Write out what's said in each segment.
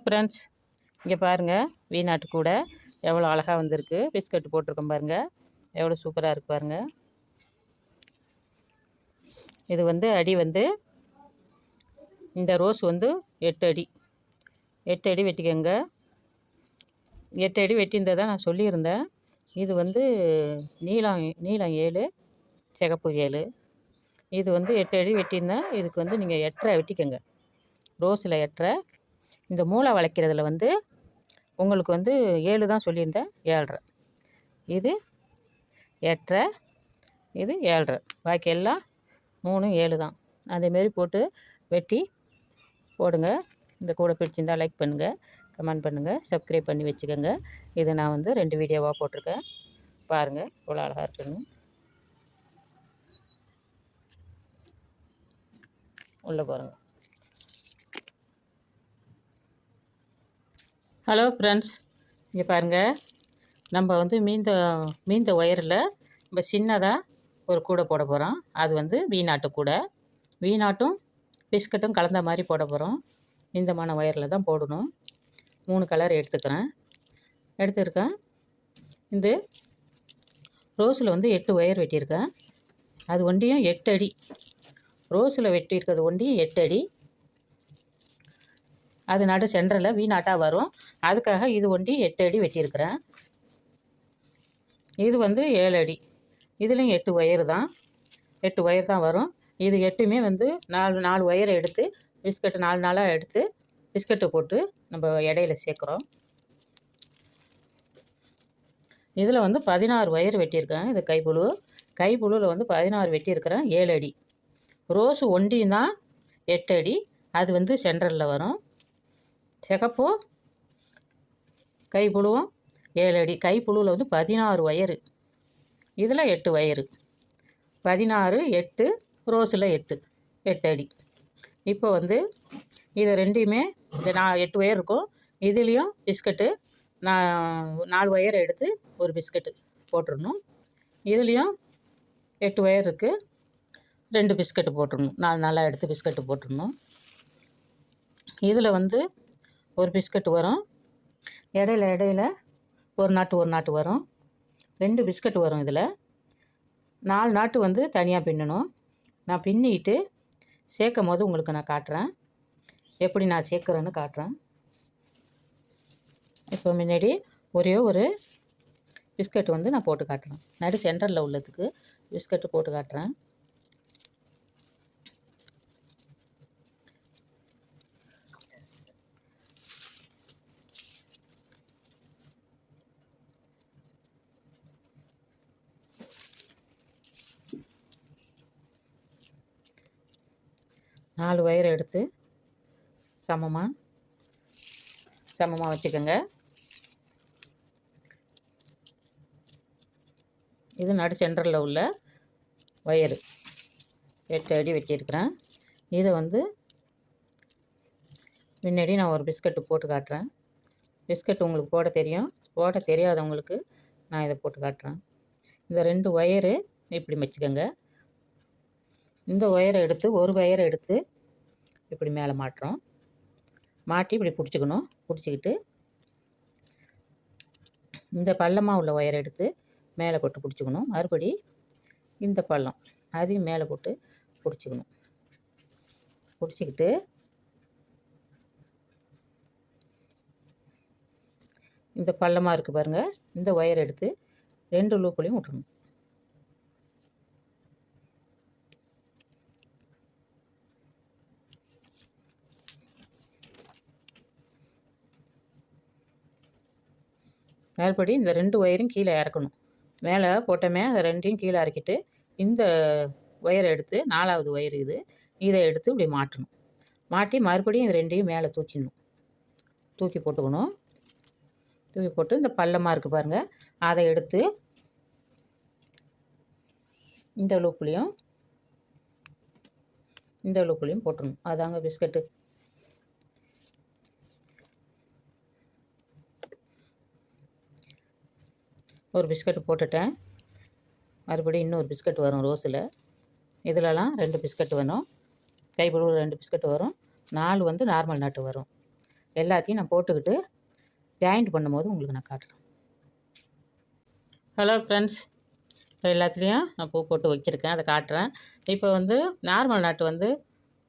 Friends, இங்கே பாருங்கள், வீநாட்டு கூட எவ்வளோ அழகாக வந்திருக்கு. பிஸ்கட் போட்டிருக்கோம் பாருங்கள், எவ்வளோ சூப்பராக இருக்கு பாருங்கள். இது வந்து அடி வந்து இந்த ரோஸ் வந்து 8 அடி 8 அடி வெட்டிக்கங்க. 8 அடி வெட்டியிருந்ததை நான் சொல்லியிருந்தேன். இது வந்து நீளம் 7, சிகப்பு 7. இது வந்து 8 அடி வெட்டியிருந்தேன். இதுக்கு வந்து நீங்கள் 8.5 வெட்டிக்கங்க. ரோஸில் 8.5. இந்த மூளை வளைக்கிறதுல வந்து உங்களுக்கு வந்து 7 தான் சொல்லியிருந்தேன், 7.5. இது 8.5, இது 7.5. பாக்கி எல்லாம் 3, 7 தான். அதேமாரி போட்டு வெட்டி போடுங்க. இந்த கூட பிடிச்சிருந்தால் லைக் பண்ணுங்கள், கமெண்ட் பண்ணுங்கள், சப்ஸ்கிரைப் பண்ணி வச்சுக்கோங்க. இதை நான் வந்து 2 வீடியோவாக போட்டிருக்கேன். பாருங்கள் இவ்வளோ அழகாக இருக்குன்னு. உள்ளே பாருங்கள். ஹலோ ஃப்ரெண்ட்ஸ், இங்கே பாருங்கள், நம்ம வந்து மீந்த ஒயரில் நம்ம சின்னதாக ஒரு கூடை போட போகிறோம். அது வந்து வீநாட்டு கூடை. வீநாட்டும் பிஸ்கட்டும் கலந்த மாதிரி போட போகிறோம். நீந்தமான ஒயரில் தான் போடணும். 3 கலர் எடுத்துருக்கேன். இந்த ரோஸில் வந்து 8 ஒயர் வெட்டியிருக்கேன். அது ஒண்டியும் 8 அடி. ரோஸில் வெட்டியிருக்கிறது ஒண்டியும் 8 அடி. அது நடு சென்டரில் வீநாட்டாக வரும். அதுக்காக இது ஒண்டி 8 அடி வெட்டியிருக்கிறேன். இது வந்து 7 அடி. இதுலேயும் 8 ஒயர் தான், 8 ஒயர் தான் வரும். இது 8மே வந்து 4 ஒயரை எடுத்து பிஸ்கட்டு 4 எடுத்து பிஸ்கட்டை போட்டு நம்ம இடையில சேர்க்குறோம். இதில் வந்து 16 ஒயர் வெட்டியிருக்கேன். இது கைப்புழுவில் வந்து 16 வெட்டியிருக்கிறேன். 7 அடி. ரோஸு ஒண்டியும் தான் 8 அடி. அது வந்து சென்டரில் வரும். சிகப்பு கைப்புழுவும் 7 அடி. கைப்புழுவில் வந்து 16 ஒயரு. இதில் 8 ஒயரு. 16, 8, ரோஸில் 8 அடி. இப்போ வந்து இது ரெண்டையுமே இந்த 8 ஒயர் இருக்கும். இதுலேயும் பிஸ்கட்டு 4 ஒயர் எடுத்து ஒரு பிஸ்கட்டு போட்டுடணும். இதுலேயும் 8 ஒயர் இருக்குது, 2 பிஸ்கட்டு போட்டுடணும். 4 எடுத்து பிஸ்கட்டு போட்டுடணும். இதில் வந்து ஒரு பிஸ்கட் வரும். இடையில ஒரு நாட்டு வரும். 2 பிஸ்கட் வரும். இதில் 4 நாட்டு வந்து தனியாக பின்னணும். நான் பின்னிட்டு சேர்க்கும் போது உங்களுக்கு நான் காட்டுறேன், எப்படி நான் சேர்க்குறேன்னு காட்டுறேன். இப்போ முன்னாடி ஒரே ஒரு பிஸ்கட் வந்து நான் போட்டு காட்டுறேன். நடு சென்டரில் உள்ளதுக்கு பிஸ்கட்டு போட்டு காட்டுறேன். நாலு ஒயர் எடுத்து சமமாக வச்சுக்கோங்க. இது நடு சென்டரில் உள்ள ஒயரு 8 அடி வெட்டியிருக்கிறேன். இதை வந்து முன்னாடி நான் ஒரு பிஸ்கட்டு போட்டு காட்டுறேன். பிஸ்கட் உங்களுக்கு போட தெரியும், போட தெரியாதவங்களுக்கு நான் இதை போட்டு காட்டுறேன். இந்த 2 ஒயரு இப்படி வச்சுக்கோங்க. இந்த ஒயரை எடுத்து ஒரு ஒயரை எடுத்து இப்படி மேலே மாட்டி இப்படி பிடிச்சிக்கணும். பிடிச்சிக்கிட்டு இந்த பள்ளமாக உள்ள ஒயரை எடுத்து மேலே போட்டு பிடிச்சிக்கணும். மறுபடி இந்த பள்ளம் அதையும் மேலே போட்டு பிடிச்சிக்கணும். பிடிச்சிக்கிட்டு இந்த பள்ளமாக இருக்குது பாருங்கள், இந்த ஒயரை எடுத்து 2 லூப்புலையும் விட்டுறணும். மறுபடி இந்த 2 ஒயரையும் கீழே இறக்கணும். மேலே போட்டோமே அதை 2ஐயும் கீழே இறக்கிட்டு இந்த ஒயரை எடுத்து 4வது ஒயர் இதை எடுத்து இப்படி மாட்டணும். மாட்டி மறுபடியும் இந்த 2ஐயும் மேலே தூக்கி போட்டுக்கணும். தூக்கி போட்டு இந்த பள்ளமாக இருக்குது பாருங்கள், அதை எடுத்து இந்த லூப்புலையும் போட்டுடணும். அதாங்க பிஸ்கட்டு. ஒரு பிஸ்கட்டு போட்டுட்டேன். மறுபடியும் இன்னொரு பிஸ்கட் வரும் ரோஸில். இதிலலாம் 2 பிஸ்கட் வரும். கைப்புழு 2 பிஸ்கட் வரும். 4 வந்து நார்மல் நாட்டு வரும். எல்லாத்தையும் நான் போட்டுக்கிட்டு ஜாயிண்ட் பண்ணும்போது உங்களுக்கு நான் காட்டுறேன். ஹலோ ஃப்ரெண்ட்ஸ், இப்போ எல்லாத்துலேயும் நான் பூ போட்டு வச்சுருக்கேன், அதை காட்டுறேன். இப்போ வந்து நார்மல் நாட்டு வந்து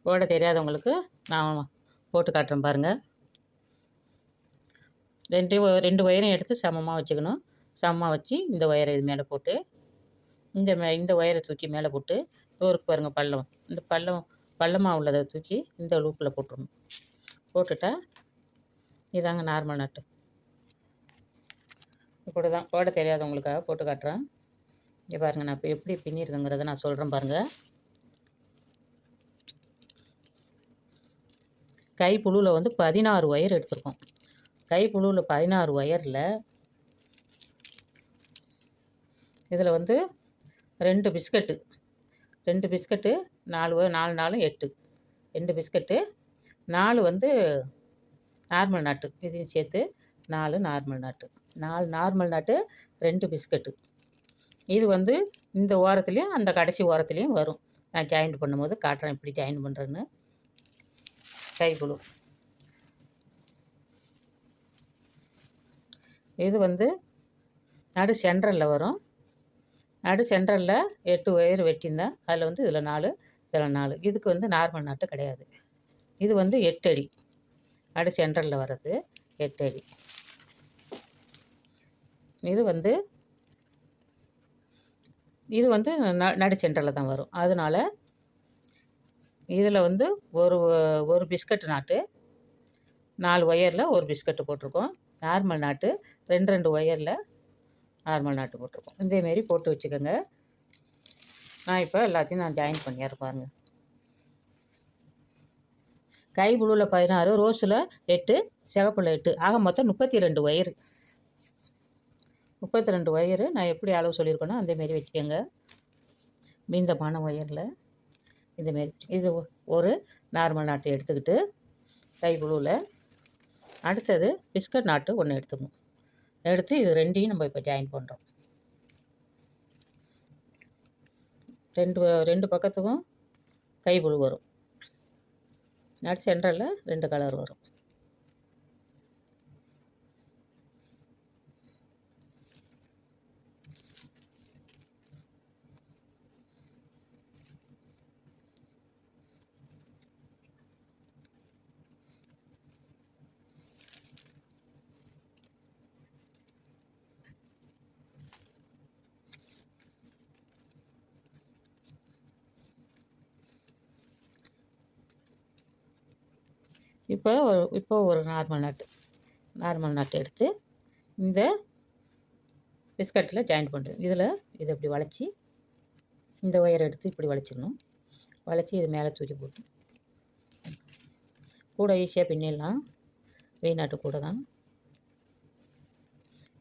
போட தெரியாதவங்களுக்கு நான் போட்டு காட்டுறேன் பாருங்கள். ரெண்டு ஒயரையும் எடுத்து சமமாக வச்சுக்கணும். சமமாக வச்சு இந்த ஒயரை இது மேலே போட்டு இந்த ஒயரை தூக்கி மேலே போட்டு டோருக்கு பாருங்கள் பள்ளம், இந்த பள்ளமாக உள்ளதை தூக்கி இந்த லூப்பில் போட்டுடணும். போட்டுட்டா இதாங்க நார்மல் நட்டு. இப்படி தான் போட தெரியாதவங்களுக்காக போட்டு காட்டுறேன். இங்கே பாருங்கள், நான் இப்போ எப்படி பின்னிருக்குங்கிறத நான் சொல்கிறேன் பாருங்கள். கைப்புழுவில் வந்து 16 ஒயர் எடுத்திருக்கோம். கைப்புழுவில் 16 ஒயரில் இதில் வந்து 2 பிஸ்கட்டு 4 4 8 2 பிஸ்கட்டு 4 வந்து நார்மல் நாட்டு, இதையும் சேர்த்து 4 நார்மல் நாட்டு, 4 நார்மல் நாட்டு, 2 பிஸ்கட்டு. இது வந்து இந்த ஓரத்துலேயும் அந்த கடைசி ஓரத்துலேயும் வரும். நான் ஜாயிண்ட் பண்ணும்போது காட்டுறேன் எப்படி ஜாயின் பண்ணுறேன்னு. கைப்புழு இது வந்து நடு சென்ட்ரலில் வரும். நடு சென்ட்ரலில் 8 ஒயர் வெட்டியிருந்தேன். அதில் வந்து இதில் 4, இதில் 4. இதுக்கு வந்து நார்மல் நாட்டு கிடையாது. இது வந்து 8 அடி. நடு சென்ட்ரலில் வர்றது 8 அடி. இது வந்து நடு சென்டரில் தான் வரும். அதனால் இதில் வந்து ஒரு பிஸ்கட்டு நாட்டு 4 ஒயரில் ஒரு பிஸ்கட்டு போட்டிருக்கோம். நார்மல் நாட்டு 2 ஒயரில் நார்மல் நாட்டு போட்டிருக்கோம். இதேமாரி போட்டு வச்சுக்கோங்க. நான் இப்போ எல்லாத்தையும் நான் ஜாயின் பண்ணிடுறேன் பாருங்கள். கைப்புழுவில் 16, ரோஸில் 8, சிகப்பில் 8, ஆக மொத்தம் 32 ஒயரு. 32 ஒயரு நான் எப்படி அளவு சொல்லியிருக்கேனோ அந்தமாரி வச்சுக்கோங்க. மீந்தமான ஒயரில் இதுமாரி இது ஒரு நார்மல் நாட்டு எடுத்துக்கிட்டு கைப்புழுவில் அடுத்தது பிஸ்கட் நாட்டு ஒன்று எடுத்துக்கணும். எடுத்து இது ரெண்டையும் நம்ம இப்போ ஜாயின் பண்ணுறோம். ரெண்டு பக்கத்துக்கும் கைப்புழு வரும். நடு சென்டரில் 2 கலர் வரும். இப்போ ஒரு நார்மல் நாட்டு எடுத்து இந்த பிஸ்கட்டில் ஜாயின் பண்ணுறேன். இதை இப்படி வளைச்சி இந்த ஒயரை எடுத்து இப்படி வளைச்சிடணும். வளைச்சி இது மேலே தூக்கி போட்டு கூட ஈஸியாக பின்னிடலாம். நாட்டு கூட தான்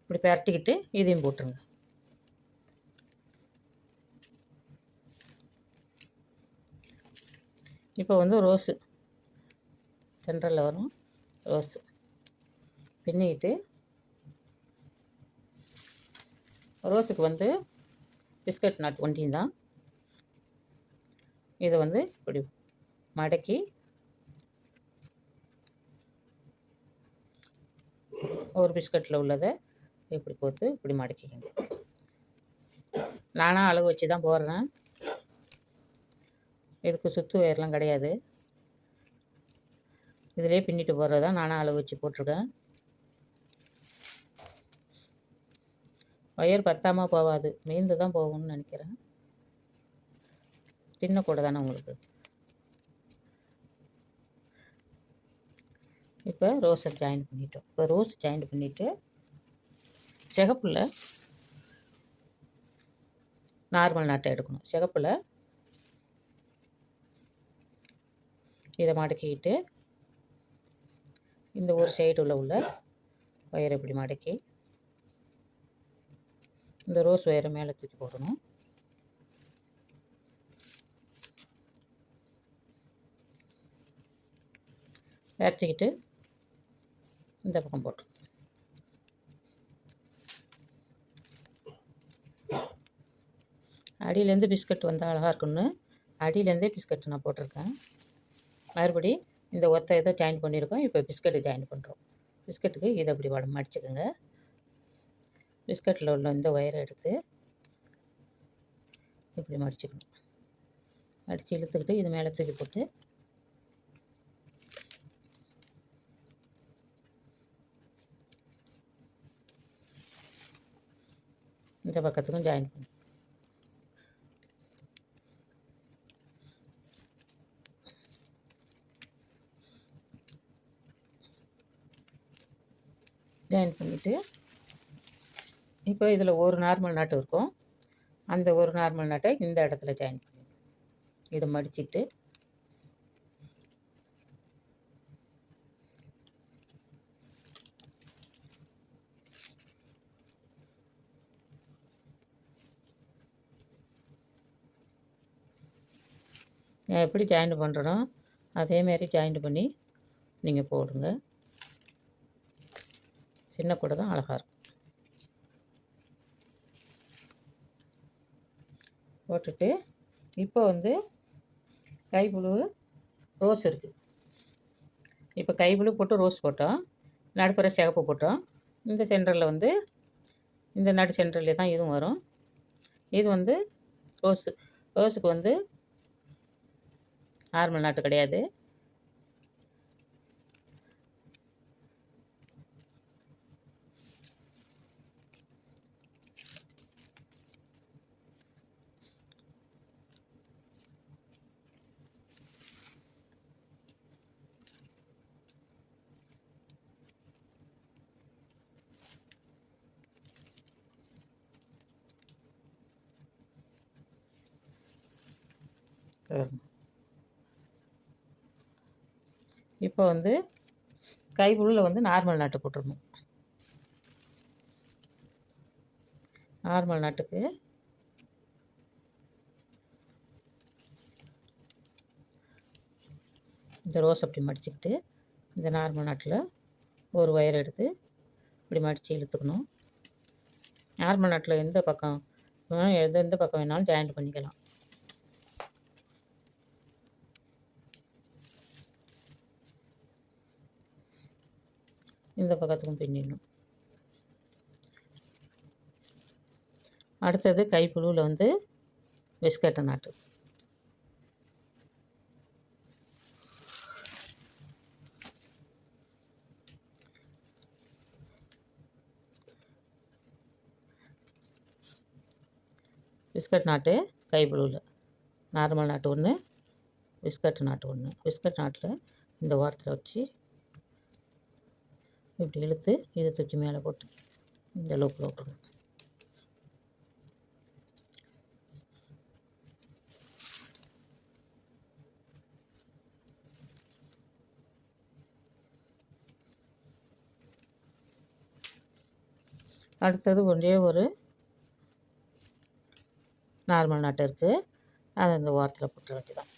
இப்படி பரட்டிக்கிட்டு இதையும் போட்டுருங்க. இப்போ வந்து ரோஸு சென்ட்ரலில் வரும். ரோஸு பின்னிக்கிட்டு ரோஸுக்கு வந்து பிஸ்கட் நாட் ஒண்டியும் தான். இதை வந்து இப்படி மடக்கி ஒரு பிஸ்கட்டில் உள்ளதை இப்படி போட்டு இப்படி மடக்கிக்கங்க. நானாக அளவு வச்சு தான் போடுறேன். இதுக்கு சுற்று ஒயர்லாம் கிடையாது. இதிலே பின்னிட்டு போடுறது தான் நானும் அளவு வச்சு போட்டிருக்கேன். ஒயர் பத்தாமல் போகாது, மீந்து தான் போகும்னு நினைக்கிறேன். சின்ன கூட தானே உங்களுக்கு. இப்போ ரோஸை ஜாயின் பண்ணிட்டோம். இப்போ ரோஸ் ஜாயின் பண்ணிவிட்டு சிகப்பில் நார்மல் நாட்டை எடுக்கணும். சிகப்பில் இதை மடக்கிக்கிட்டு இந்த ஒரு சைடில் உள்ள ஒயரை இப்படி மடக்கி இந்த ரோஸ் ஒயரை மேலே தூக்கி போடணும். வரைச்சிக்கிட்டு இந்த பக்கம் போட்டு அடியிலேருந்து பிஸ்கட் வந்தால் அழகாக இருக்குன்னு அடியிலேருந்தே பிஸ்கட் நான் போட்டிருக்கேன். மறுபடி இந்த ஒத்த இதை ஜாயின் பண்ணியிருக்கோம். இப்போ பிஸ்கட்டு ஜாயின் பண்ணுறோம். பிஸ்கட்டுக்கு இதை அப்படி மடிச்சுக்கோங்க. பிஸ்கட்டில் உள்ள இந்த ஒயரை எடுத்து இப்படி மடிச்சுக்கணும். மடித்து இழுத்துக்கிட்டு இது மேலே தூக்கி போட்டு இந்த பக்கத்துக்கும் ஜாயின் பண்ணி ஜாயின் பண்ணிவிட்டு இப்போ இதில் ஒரு நார்மல் நாட்டு இருக்கும். அந்த ஒரு நார்மல் நாட்டை இந்த இடத்துல ஜாயின் பண்ணி இதை மடிச்சுட்டு நான் எப்படி ஜாயின் பண்ணுறனோ அதேமாரி ஜாயின் பண்ணி நீங்கள் போடுங்க. சின்ன கூட தான் அழகாக இருக்கும். போட்டுட்டு இப்போ வந்து கைப்புழு ரோஸ் இருக்குது. இப்போ கைப்புழு போட்டு ரோஸ் போட்டோம், நடுப்புற சிகப்பு போட்டோம். இந்த சென்டரில் வந்து இந்த நடு சென்டர்லேயே தான் இதுவும் வரும். இது வந்து ரோஸுக்கு வந்து நார்மல் நாட்டு கிடையாது. இப்போ வந்து கைப்புழுவில் வந்து நார்மல் நாட்டு போட்டுடணும். நார்மல் நாட்டுக்கு இந்த ரோஸ் அப்படி மடிச்சுக்கிட்டு இந்த நார்மல் நாட்டில் ஒரு ஒயர் எடுத்து இப்படி மடித்து இழுத்துக்கணும். நார்மல் நாட்டில் எந்த பக்கம் எந்த பக்கம் வேணாலும் ஜாயிண்ட் பண்ணிக்கலாம். இந்த பக்கத்துக்கும் பின்னிடணும். அடுத்தது கைப்புழுவில் வந்து பிஸ்கட்டு நாட்டு. பிஸ்கட் நாட்டு கைப்புழுவில் நார்மல் நாட்டு ஒன்று, பிஸ்கட்டு நாட்டு ஒன்று. பிஸ்கட் நாட்டில் இந்த ஓரத்தில் வச்சு இப்படி இழுத்து இதை தூக்கி மேலே போட்டு இந்த லூப்பில் விட்டுருணும். அடுத்தது ஒன்றே ஒரு நார்மல் நாட்டு இருக்குது, அதை இந்த ஓரத்தில் போட்டுற வேண்டியதான்.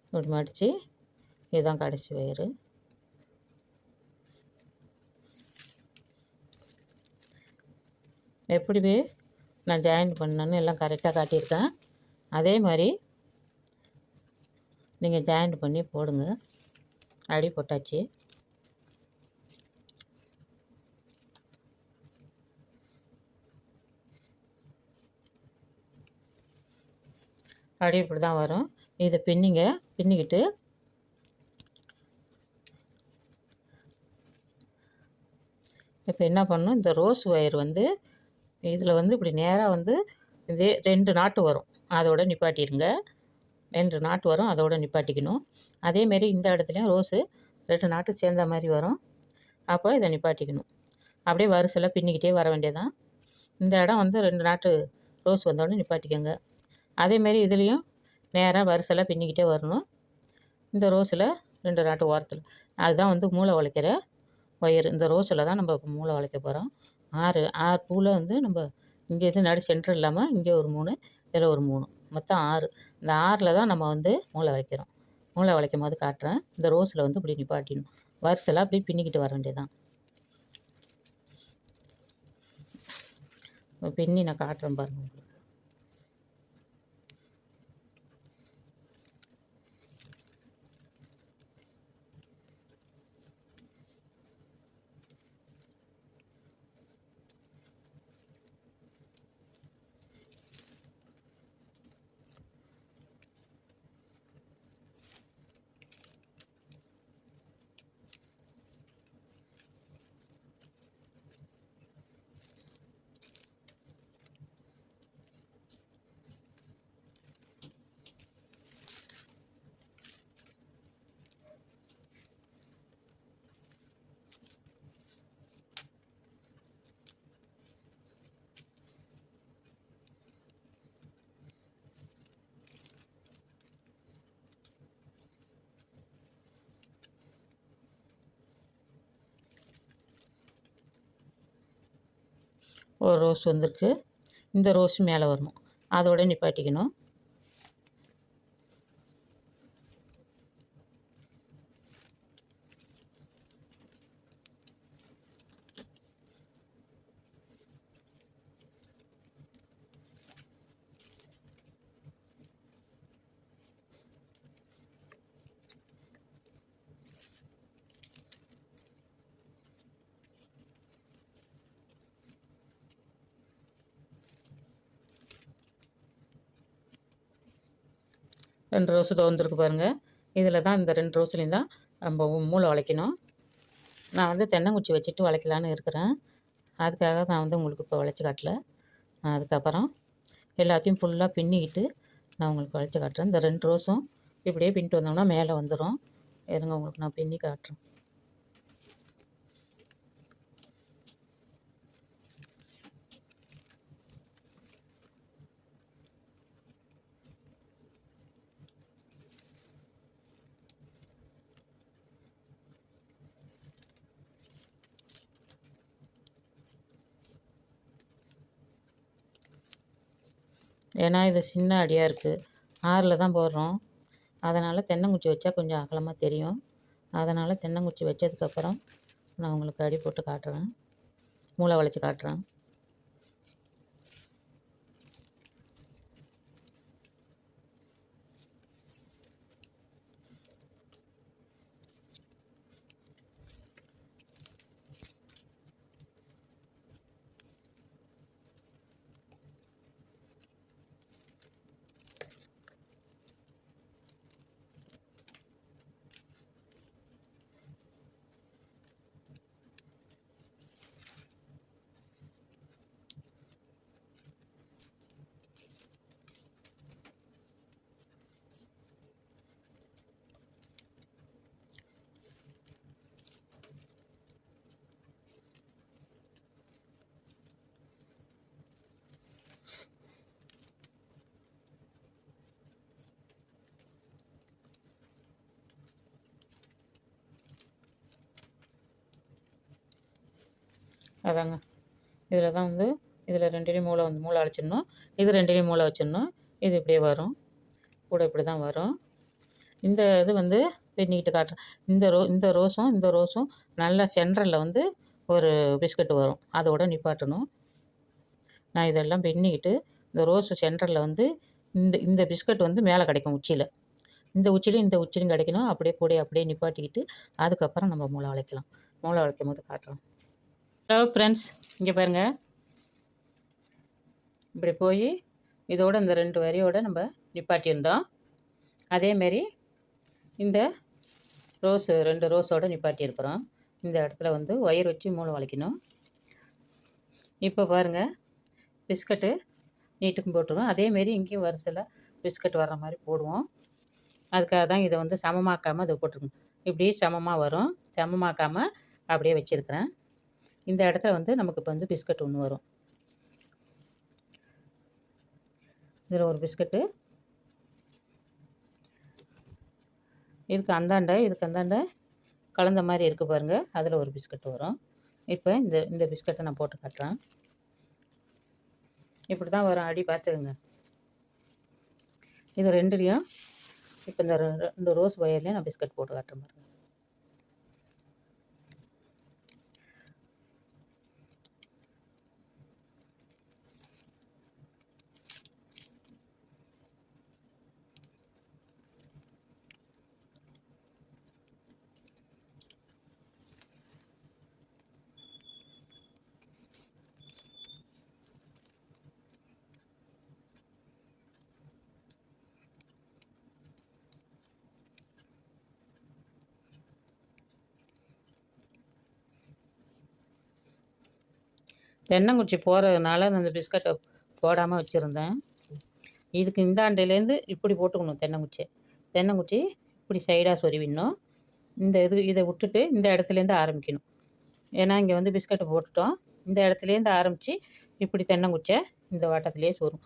இப்படி மடித்து இதுதான் கடைசி வயிறு. எப்படி நான் ஜாயின் பண்ணேன்னு எல்லாம் கரெக்டாக காட்டியிருக்கேன். அதே மாதிரி நீங்கள் ஜாயின் பண்ணி போடுங்க. அடி போட்டாச்சு. அடி இப்படி தான் வரும். இதை பின்னிக்கிட்டு இப்போ என்ன பண்ணணும், இந்த ரோஸ் ஒயர் வந்து இதில் வந்து இப்படி நேராக வந்து இதே 2 நாட்டு வரும், அதோட நிப்பாட்டிடுங்க. 2 நாட்டு வரும், அதோட நிப்பாட்டிக்கணும். அதேமாரி இந்த இடத்துலையும் ரோஸு 2 நாட்டு சேர்ந்த மாதிரி வரும், அப்போ இதை நிப்பாட்டிக்கணும். அப்படியே வரிசையில் பின்னிக்கிட்டே வர வேண்டியதான். இந்த இடம் வந்து 2 நாட்டு ரோஸ் வந்தோடனே நிப்பாட்டிக்கோங்க. அதேமாரி இதுலேயும் நேராக வரிசையில் பின்னிக்கிட்டே வரணும். இந்த ரோஸில் 2 நாட்டு ஓரத்தில் அதுதான் வந்து மூளை உழைக்கிற ஒயர். இந்த ரோஸில் தான் நம்ம இப்போ மூளை உழைக்க போகிறோம். 6 பூவில் வந்து நம்ம இங்கே இது நடு சென்டர் இல்லாமல் இங்கே ஒரு 3, இதில் ஒரு 3, மொத்தம் 6. இந்த 6ல் தான் நம்ம வந்து மூளை உழைக்கிறோம். மூளை உழைக்கும் போது காட்டுறேன். இந்த ரோஸில் வந்து இப்படி நிப்பாட்டிடணும். வரிசையில் அப்படி பின்னிக்கிட்டு வர வேண்டியதான். பின்னி நான் காட்டுறேன் பாருங்கள் உங்களுக்கு. ஒரு ரோஸ் வந்திருக்கு. இந்த ரோஸ் மேலே வரணும், அதோட நிப்பாட்டிக்கணும். ரெண்டு ரோஸு தோந்துருக்கு பாருங்கள். இதில் தான் இந்த 2 ரோஸ்லேயும் தான் நம்ம மூளை வளைக்கணும். நான் வந்து தென்னங்குச்சி வச்சுட்டு வளைக்கலான்னு இருக்கிறேன். அதுக்காக நான் வந்து உங்களுக்கு இப்போ வளைச்சி காட்டல. நான் அதுக்கப்புறம் எல்லாத்தையும் ஃபுல்லாக பின்னிக்கிட்டு நான் உங்களுக்கு வளைச்சி காட்டுறேன். இந்த 2 ரோஸும் இப்படியே பின்னிட்டு வந்தோம்னா மேலே வந்துடும். இருங்க, உங்களுக்கு நான் பின்னி காட்டுறேன். ஏன்னா இது சின்ன அடியாக இருக்குது, 6ல் தான் போடுறோம். அதனால் தென்னங்குச்சி வச்சா கொஞ்சம் அகலமாக தெரியும். அதனால் தென்னங்குச்சி வச்சதுக்கப்புறம் நான் உங்களுக்கு அடி போட்டு காட்டுறேன், மூளை வளைச்சி காட்டுறேன். அதாங்க, இதில் தான் வந்து இதில் 2லேயும் மூளை அழைச்சிடணும். இது 2லேயும் மூளை வச்சிடணும். இது இப்படியே வரும், கூட இப்படி தான் வரும். இந்த இது வந்து பின்னிக்கிட்டு காட்டுறேன். இந்த ரோஸும் நல்லா சென்டரில் வந்து ஒரு பிஸ்கட்டு வரும், அதோட நிப்பாட்டணும். நான் இதெல்லாம் பின்னிக்கிட்டு இந்த ரோஸு சென்டரில் வந்து இந்த பிஸ்கட் வந்து மேலே கிடைக்கும் உச்சியில். இந்த உச்சிலையும் கிடைக்கணும். அப்படியே நிப்பாட்டிக்கிட்டு அதுக்கப்புறம் நம்ம மூளை வளைக்கலாம். மூளை வளைக்கும் போது காட்டுறோம். ஹலோ ஃப்ரெண்ட்ஸ், இங்கே பாருங்கள். இப்படி போய் இதோட இந்த 2 வரியோடு நம்ம நிப்பாட்டியிருந்தோம். அதேமாரி இந்த 2 ரோஸோடு நிப்பாட்டியிருக்கிறோம். இந்த இடத்துல வந்து ஒயர் வச்சு மூளை வளைக்கணும். இப்போ பாருங்கள், பிஸ்கட்டு நீட்டுக்கும் போட்டுருவோம். அதேமாரி இங்கேயும் வரிசையில் பிஸ்கட் வர்ற மாதிரி போடுவோம். அதுக்காக தான் இதை வந்து சமமாக்காமல் இதை போட்டிருக்கோம். இப்படி சமமாக வரும், சமமாக்காமல் அப்படியே வச்சுருக்கிறேன். இந்த இடத்துல வந்து நமக்கு இப்போ வந்து பிஸ்கட் ஒன்று வரும். இதில் ஒரு பிஸ்கட்டு, இதுக்கு அந்தாண்ட கலந்த மாதிரி இருக்குது பாருங்கள், அதில் ஒரு பிஸ்கட் வரும். இப்போ இந்த பிஸ்கட்டை நான் போட்டு காட்டுறேன். இப்படி தான் வரும் அடி, பார்த்துக்குங்க. இது 2லேயும் இப்போ இந்த 2 ரோஸ் ஒயர்லேயும் நான் பிஸ்கட் போட்டு காட்டுறேன் பாருங்கள். தென்னங்குச்சி போடுறதுனால அந்த பிஸ்கட்டை போடாமல் வச்சுருந்தேன். இதுக்கு இந்தாண்டிலேருந்து இப்படி போட்டுக்கணும். தென்னங்குச்சி இப்படி சைடாக சொருவிடணும். இதை விட்டுட்டு இந்த இடத்துலேருந்து ஆரம்பிக்கணும். ஏன்னா இங்கே வந்து பிஸ்கட்டை போட்டுட்டோம். இந்த இடத்துலேருந்து ஆரம்பித்து இப்படி தென்னங்குச்சை இந்த வாட்டத்துலேயே சொரும்.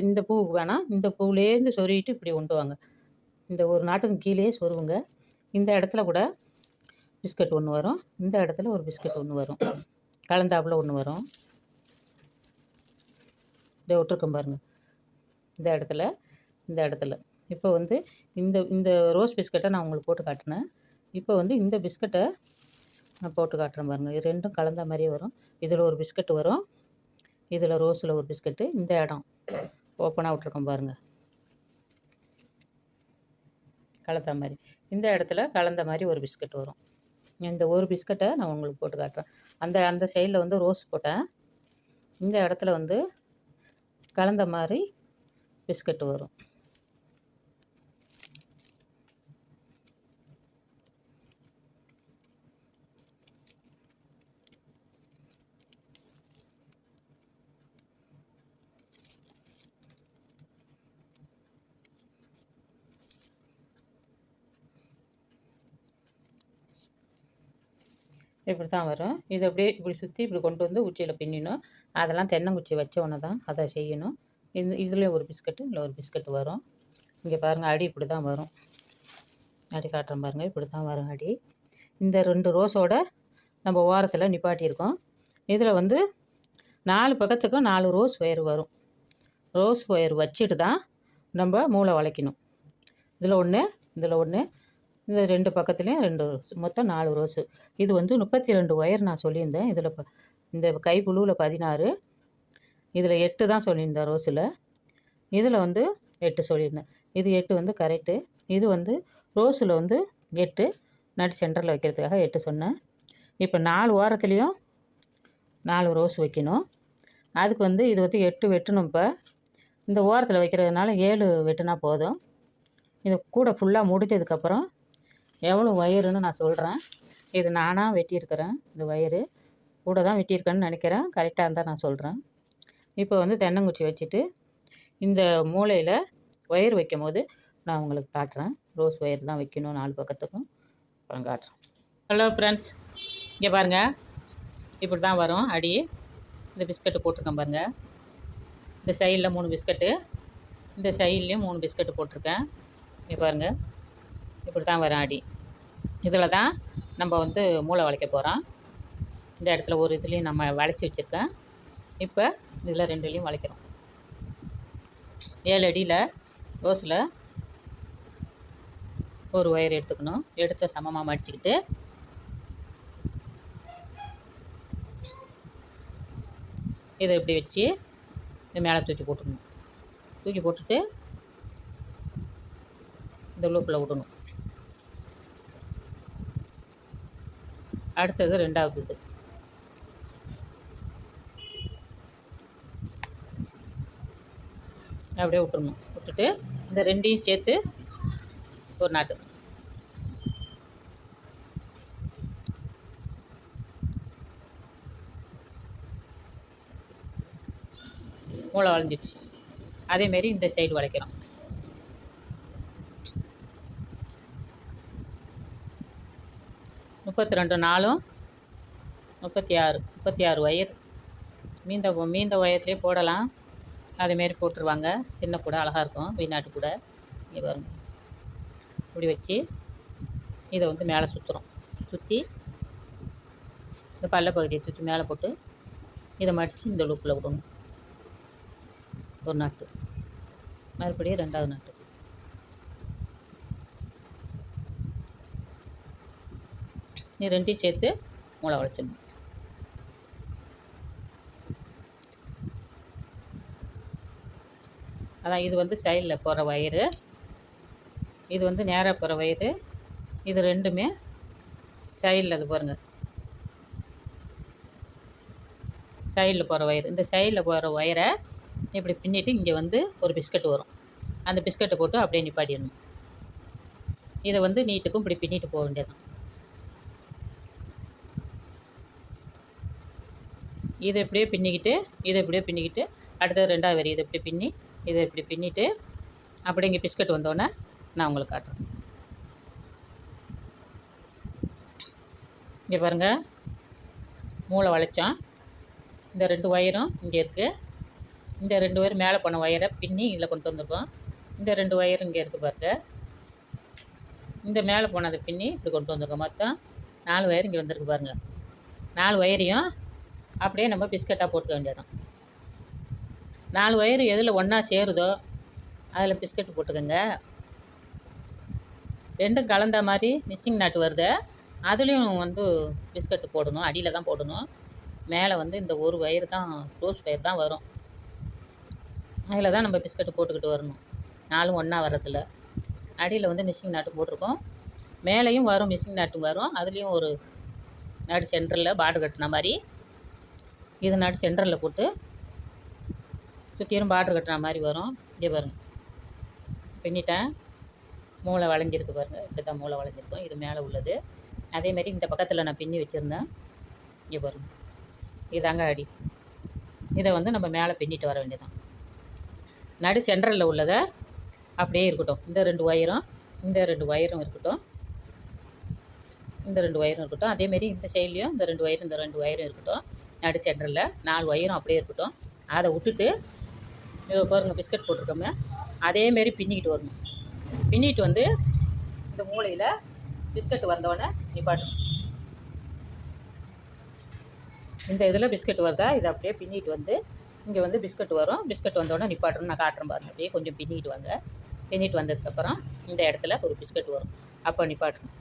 இந்த பூ வேணாம், இந்த பூவிலேருந்து சொருவிட்டு இப்படி கொண்டு வாங்க. இந்த ஒரு நாட்டுக்கு கீழேயே சொருவுங்க. இந்த இடத்துல கூட பிஸ்கட் ஒன்று வரும், இந்த இடத்துல ஒரு பிஸ்கட் ஒன்று வரும், கலந்தாப்பில் ஒன்று வரும். இதை விட்ருக்கோம் பாருங்கள், இந்த இடத்துல இப்போ வந்து இந்த இந்த ரோஸ் பிஸ்கட்டை நான் உங்களுக்கு போட்டு காட்டினேன். இப்போ வந்து இந்த பிஸ்கட்டை நான் போட்டு காட்டுறேன் பாருங்கள். இது ரெண்டும் கலந்த மாதிரியே வரும். இதில் ஒரு பிஸ்கட்டு வரும், இதில் ரோஸில் ஒரு பிஸ்கட்டு. இந்த இடம் ஓப்பனாக விட்ருக்கோம் பாருங்கள், கலந்த மாதிரி. இந்த இடத்துல கலந்த மாதிரி ஒரு பிஸ்கட் வரும். இந்த ஒரு பிஸ்கட்டை நான் உங்களுக்கு போட்டு காட்டுறேன். அந்த அந்த சைடில் வந்து ரோஸ் போட்டேன், இந்த இடத்துல வந்து கலந்த மாதிரி பிஸ்கட்டு வரும். இப்படி தான் வரும். இது அப்படியே இப்படி சுற்றி இப்படி கொண்டு வந்து உச்சியில் பின்னிடணும். அதெல்லாம் தென்னங்குச்சி வச்ச உடனே தான் அதை செய்யணும். இதுலேயும் ஒரு பிஸ்கட்டு, இல்லை ஒரு பிஸ்கட்டு வரும். இங்கே பாருங்கள், அடி இப்படி தான் வரும். அடி காட்டுறேன் பாருங்கள், இப்படி தான் வரும் அடி. இந்த 2 ரோஸோட நம்ம ஓரத்தில் நிப்பாட்டியிருக்கோம். இதில் வந்து 4 பக்கத்துக்கும் 4 ரோஸ் ஒயர் வரும். ரோஸ் ஒயர் வச்சுட்டு தான் நம்ம மூளை வளைக்கணும். இதில் ஒன்று, இதில் ஒன்று, இந்த 2 பக்கத்துலேயும் 2 ரோஸ், மொத்தம் 4 ரோஸு. இது வந்து 32 ஒயர் நான் சொல்லியிருந்தேன். இதில் இந்த கைப்புழுவில் 16, இதில் 8 தான் சொல்லியிருந்தேன் ரோஸில். இதில் வந்து 8 சொல்லியிருந்தேன். இது 8 வந்து கரெக்டு. இது வந்து ரோஸில் வந்து 8, நடு சென்டரில் வைக்கிறதுக்காக 8 சொன்னேன். இப்போ 4 ஓரத்துலேயும் 4 ரோஸ் வைக்கணும். அதுக்கு வந்து இது வந்து 8 வெட்டணும். இப்போ இந்த ஓரத்தில் வைக்கிறதுனால 7 வெட்டினா போதும். இது கூட ஃபுல்லாக முடிஞ்சதுக்கப்புறம் எவ்வளோ ஒயருன்னு நான் சொல்கிறேன். இது நானாக வெட்டியிருக்கிறேன். இந்த ஒயரு கூட தான் வெட்டியிருக்கேன்னு நினைக்கிறேன். கரெக்டாக இருந்தால் நான் சொல்கிறேன். இப்போ வந்து தென்னங்குச்சி வச்சுட்டு இந்த மூலையில் ஒயர் வைக்கும் போது நான் உங்களுக்கு காட்டுறேன். ரோஸ் ஒயர் தான் வைக்கணும் 4 பக்கத்துக்கும். அப்புறம் காட்டுறேன். ஹலோ ஃப்ரெண்ட்ஸ், இங்கே பாருங்கள், இப்படி தான் வரும் அடி. இந்த பிஸ்கட்டு போட்டிருக்கேன் பாருங்கள். இந்த சைடில் 3 பிஸ்கட்டு, இந்த சைட்லேயும் 3 பிஸ்கட்டு போட்டிருக்கேன். இங்கே பாருங்கள், இப்படி தான் வரும் அடி. இதில் தான் நம்ம வந்து மூளை வளைக்க போகிறோம். இந்த இடத்துல ஒரு இதுலேயும் நம்ம வளைச்சி வச்சுருக்கேன். இப்போ இதில் 2லேயும் வளைக்கிறோம். 7 அடியில் ரோஸில் ஒரு ஒயர் எடுத்துக்கணும். எடுத்து சமமாக மடிச்சுக்கிட்டு இதை இப்படி வச்சு இது மேலே தூக்கி போட்டுக்கணும். தூக்கி போட்டுட்டு இந்த லூப்பில் விடணும். அடுத்தது 2வது இது. அப்படியே விட்டுறணும். விட்டுட்டு இந்த 2ஐயும் சேர்த்து ஒரு நாட்டு. மூளை வளைஞ்சிடுச்சு. அதேமாரி இந்த சைடு வளைக்கிறோம். முப்பத்தி 4 36 ஒயர். மீந்த ஒயர்லேயே போடலாம். அதேமாரி போட்டுருவாங்க. சின்ன கூட அழகாக இருக்கும், வெளிநாட்டு கூட. இங்கே பாருங்கள், இப்படி வச்சு இதை வந்து மேலே சுற்றுறோம். சுற்றி இந்த பல்ல பகுதியை தூக்கி மேலே போட்டு இதை மடித்து இந்த லூப்பில் விடணும். ஒரு நாட்டு, மறுபடியும் 2வது நாட்டு. நீ 2ஐயும் சேர்த்து மூளை வளைச்சிடணும். அதான் இது வந்து சைடில் போகிற ஒயரு, இது வந்து நேராக போகிற ஒயரு. இது 2மே சைடில், அது பாருங்கள், சைடில் போகிற ஒயர். இந்த சைடில் போகிற ஒயரை இப்படி பின்னிட்டு இங்கே வந்து ஒரு பிஸ்கட்டு வரும். அந்த பிஸ்கட்டை போட்டு அப்படியே நிப்பாட்டிடணும். இதை வந்து நீட்டுக்கும் இப்படி பின்னிட்டு போக வேண்டியதான். இதை இப்படியே பின்னிக்கிட்டு அடுத்தது 2வது வரி இதை இப்படி பின்னி இதை இப்படி பின்னிட்டு அப்படியே இங்கே பிஸ்கட் வந்தோடனே நான் உங்களுக்கு காட்டுறேன். இங்கே பாருங்கள், மூளை வளைச்சோம். இந்த 2 ஒயரும் இங்கே இருக்குது. இந்த 2 ஒயர் மேலே போன ஒயரை பின்னி இதில் கொண்டு வந்திருக்கோம். இந்த 2 ஒயர் இங்கே இருக்குது பாருங்கள். இந்த மேலே போனதை பின்னி இப்படி கொண்டு வந்திருக்கோம். மொத்தம் 4 ஒயர் இங்கே வந்திருக்கு பாருங்கள். 4 ஒயரையும் அப்படியே நம்ம பிஸ்கட்டாக போட்டுக்க வேண்டியதான். 4 ஒயர் எதில் ஒன்றா சேருதோ அதில் பிஸ்கட்டு போட்டுக்கோங்க. ரெண்டும் கலந்த மாதிரி மிக்சிங் நாட்டு வருது, அதுலேயும் வந்து பிஸ்கட்டு போடணும். அடியில் தான் போடணும். மேலே வந்து இந்த ஒரு ஒயர் தான், ரோஸ் ஒயர் தான் வரும். அதில் தான் நம்ம பிஸ்கட்டு போட்டுக்கிட்டு வரணும். 4 ஒன்றா வரதில்ல. அடியில் வந்து மிக்சிங் நாட்டு போட்டிருக்கோம். மேலேயும் வரும், மிக்சிங் நாட்டும் வரும். அதுலேயும் ஒரு நடு சென்டரில் பார்டர் கட்டின மாதிரி, இது நடு சென்டரில் போட்டு சுற்றியும் பார்டர் கட்டின மாதிரி வரும். இங்கே பாருங்கள், பின்னிட்டேன். மூளை வளைஞ்சிருக்கு பாருங்கள், இப்படி தான் மூளை வளைஞ்சிருக்கும். இது மேலே உள்ளது. அதேமாரி இந்த பக்கத்தில் நான் பின்னி வச்சுருந்தேன். இங்கே பாருங்கள், இதாங்க அடி. இதை வந்து நம்ம மேலே பின்னிட்டு வர வேண்டியதான். நடு சென்டரில் உள்ளதை அப்படியே இருக்கட்டும். இந்த 2 ஒயரும் இந்த 2 ஒயரும் இருக்கட்டும். இந்த 2 ஒயரும் இருக்கட்டும். அதேமாரி இந்த சைட்லேயும் இந்த 2 ஒயரும் இந்த 2 ஒயரும் இருக்கட்டும். நடு சென்டரில் 4 ஒயரும் அப்படியே இருக்கட்டும். அதை விட்டுட்டு இதை பாருங்கள், பிஸ்கட் போட்டிருக்கோமே, அதேமாரி பின்னிக்கிட்டு வரணும். பின்னிட்டு வந்து இந்த மூலையில் பிஸ்கட் வந்தோடனே நிப்பாட்டணும். இந்த இதில் பிஸ்கட் வருதா, இதை அப்படியே பின்னிட்டு வந்து இங்கே வந்து பிஸ்கட் வரும். பிஸ்கட் வந்தோடனே நிப்பாட்டணும். நான் காட்டுறேன் பாருங்கள். அப்படியே கொஞ்சம் பின்னிட்டு வாங்க. பின்னிட்டு வந்ததுக்கப்புறம் இந்த இடத்துல ஒரு பிஸ்கட் வரும். அப்போ நிப்பாட்டணும்.